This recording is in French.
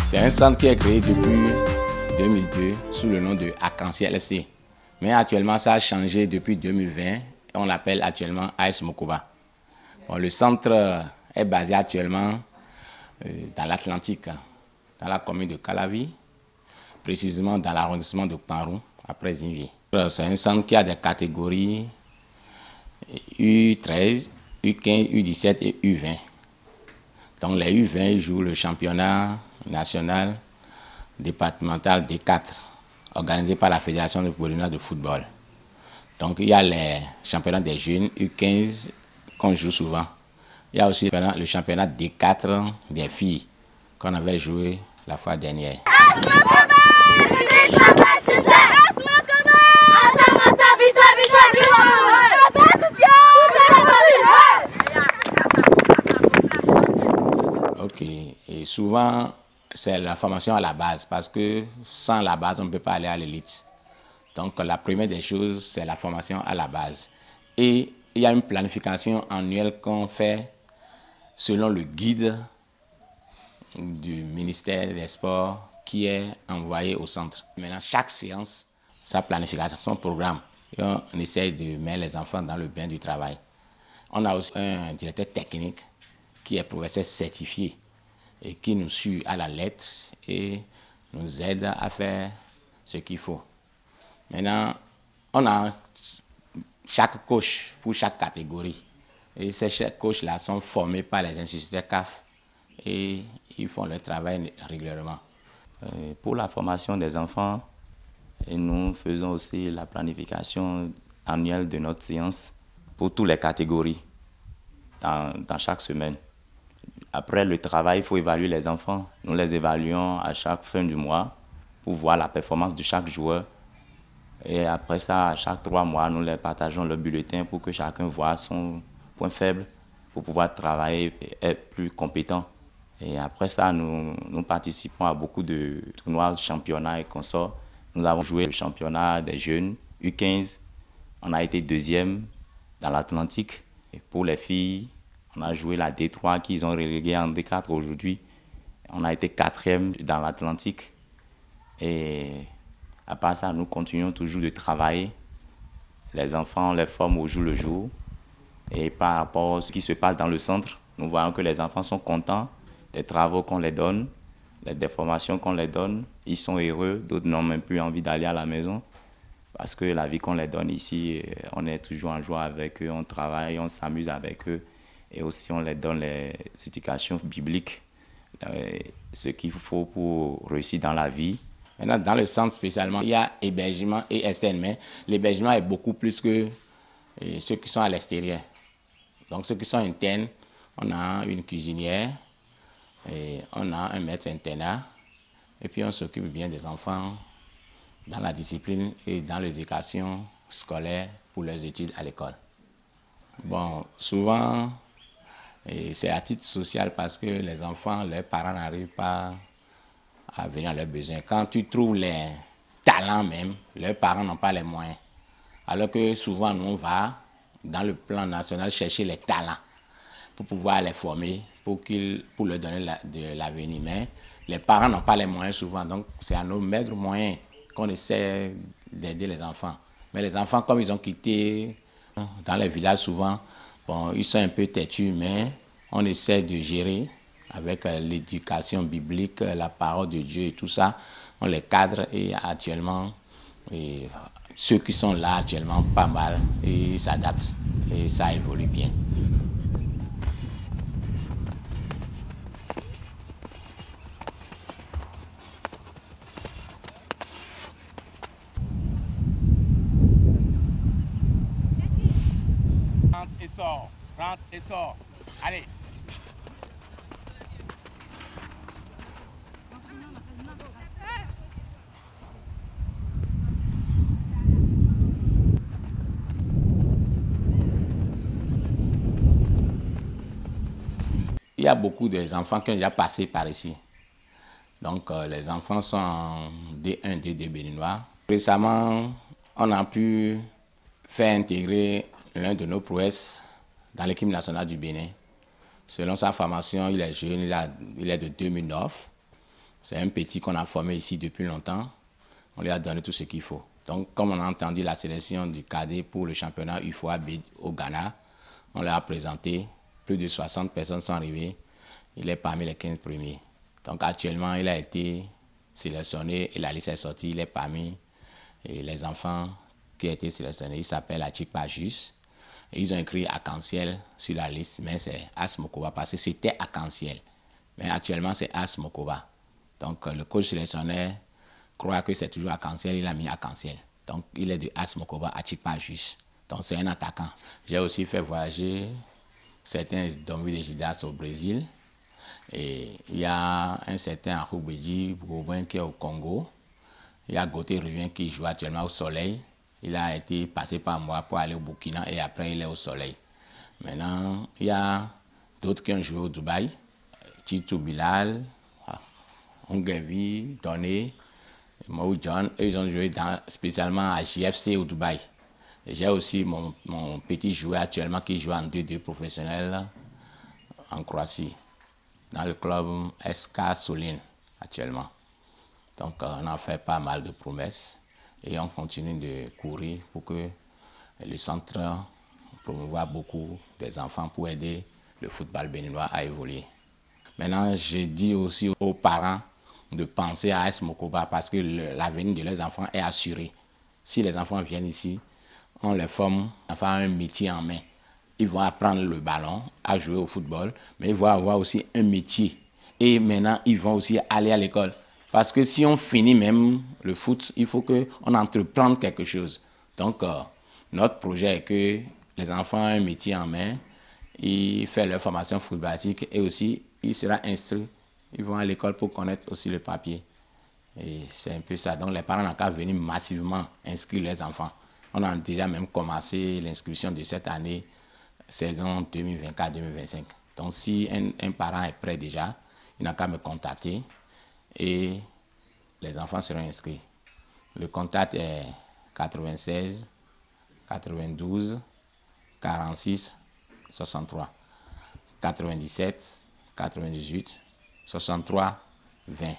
C'est un centre qui est créé depuis 2002 sous le nom de Arc-en-Ciel FC. Mais actuellement, ça a changé depuis 2020 et on l'appelle actuellement AS Mokoba. Bon, le centre est basé actuellement dans l'Atlantique, dans la commune de Calavi, précisément dans l'arrondissement de Parou, après Zinvi. C'est un centre qui a des catégories U13, U15, U17 et U20. Donc les U20 jouent le championnat national départemental D4, organisé par la Fédération de Bourgogne de football. Donc il y a les championnats des jeunes U15 qu'on joue souvent. Il y a aussi le championnat D4 des filles qu'on avait joué la fois dernière. Ok, et souvent c'est la formation à la base parce que sans la base on ne peut pas aller à l'élite. Donc la première des choses c'est la formation à la base. Et il y a une planification annuelle qu'on fait selon le guide du ministère des Sports qui est envoyé au centre. Maintenant, chaque séance, sa planification, son programme. Et on essaye de mettre les enfants dans le bain du travail. On a aussi un directeur technique qui est professeur certifié et qui nous suit à la lettre et nous aide à faire ce qu'il faut. Maintenant, on a chaque coach pour chaque catégorie. Et ces coachs-là sont formés par les instituteurs CAF et ils font leur travail régulièrement. Pour la formation des enfants, nous faisons aussi la planification annuelle de notre séance pour toutes les catégories dans chaque semaine. Après le travail, il faut évaluer les enfants. Nous les évaluons à chaque fin du mois pour voir la performance de chaque joueur. Et après ça, à chaque 3 mois, nous les partageons le bulletin pour que chacun voit son point faible pour pouvoir travailler et être plus compétent. Et après ça, nous participons à beaucoup de tournois, championnats et consorts. Nous avons joué le championnat des jeunes, U15. On a été 2e dans l'Atlantique. Et pour les filles, on a joué la D3 qu'ils ont relégué en D4 aujourd'hui. On a été 4e dans l'Atlantique. Et à part ça, nous continuons toujours de travailler. Les enfants, on les forme au jour le jour. Et par rapport à ce qui se passe dans le centre, nous voyons que les enfants sont contents des travaux qu'on les donne, des formations qu'on les donne. Ils sont heureux, d'autres n'ont même plus envie d'aller à la maison parce que la vie qu'on les donne ici, on est toujours en joie avec eux, on travaille, on s'amuse avec eux et aussi on les donne les éducations bibliques, ce qu'il faut pour réussir dans la vie. Maintenant, dans le centre spécialement, il y a hébergement et externe, mais l'hébergement est beaucoup plus que ceux qui sont à l'extérieur. Donc ceux qui sont internes, on a une cuisinière, et on a un maître internat et puis on s'occupe bien des enfants dans la discipline et dans l'éducation scolaire pour leurs études à l'école. Bon, souvent, c'est à titre social parce que les enfants, leurs parents n'arrivent pas à venir à leurs besoins. Quand tu trouves les talents même, leurs parents n'ont pas les moyens. Alors que souvent, nous, on va dans le plan national chercher les talents pour pouvoir les former, pour leur donner de l'avenir. Mais les parents n'ont pas les moyens souvent, donc c'est à nos maigres moyens qu'on essaie d'aider les enfants. Mais les enfants, comme ils ont quitté dans les villages souvent, bon, ils sont un peu têtus, mais on essaie de gérer avec l'éducation biblique, la parole de Dieu et tout ça. On les cadre et actuellement, ceux qui sont là actuellement, pas mal, et s'adaptent et ça évolue bien. Rentre et sort. Allez. Il y a beaucoup d'enfants qui ont déjà passé par ici. Donc les enfants sont en D1, D2 béninois. Récemment, on a pu faire intégrer l'un de nos prouesses dans l'équipe nationale du Bénin. Selon sa formation, il est jeune, il est de 2009. C'est un petit qu'on a formé ici depuis longtemps. On lui a donné tout ce qu'il faut. Donc, comme on a entendu la sélection du cadet pour le championnat UFOA B au Ghana, on leur a présenté. Plus de 60 personnes sont arrivées. Il est parmi les 15 premiers. Donc, actuellement, il a été sélectionné et la liste est sortie. Il est parmi les enfants qui ont été sélectionnés. Il s'appelle Achik Pajus. Ils ont écrit Arc-en-Ciel sur la liste, mais c'est As Mokoba parce que c'était Arc-en-Ciel. Mais actuellement, c'est As Mokoba. Donc, le coach sélectionneur croit que c'est toujours Arc-en-Ciel, il a mis Arc-en-Ciel. Donc, il est de As Mokoba à Chipajus. Donc, c'est un attaquant. J'ai aussi fait voyager certains Domvi de Gidas au Brésil. Et il y a un certain Aroubeji Bourgoin qui est au Congo. Il y a Gauthier Revien qui joue actuellement au Soleil. Il a été passé par moi pour aller au Burkina et après il est au Soleil. Maintenant, il y a d'autres qui ont joué au Dubaï. Chitou Bilal, Ongevi, Doné, Mou John. Ils ont joué spécialement à JFC au Dubaï. J'ai aussi mon petit joueur actuellement qui joue en 2-2 professionnel en Croatie, dans le club SK Solin actuellement. Donc on a fait pas mal de promesses et on continue de courir pour que le centre promouvoie beaucoup des enfants pour aider le football béninois à évoluer. Maintenant, je dis aussi aux parents de penser à AS Mokoba parce que l'avenir de leurs enfants est assuré. Si les enfants viennent ici, on les forme à faire un métier en main. Ils vont apprendre le ballon, à jouer au football, mais ils vont avoir aussi un métier. Et maintenant, ils vont aussi aller à l'école. Parce que si on finit même le foot, il faut qu'on entreprenne quelque chose. Donc, notre projet est que les enfants aient un métier en main, ils font leur formation footballistique et aussi, ils seront instruits. Ils vont à l'école pour connaître aussi le papier. Et c'est un peu ça. Donc, les parents n'ont qu'à venir massivement inscrire leurs enfants. On a déjà même commencé l'inscription de cette année, saison 2024-2025. Donc, si un parent est prêt déjà, il n'a qu'à me contacter et les enfants seront inscrits. Le contact est 96 92 46 63 97 98 63 20.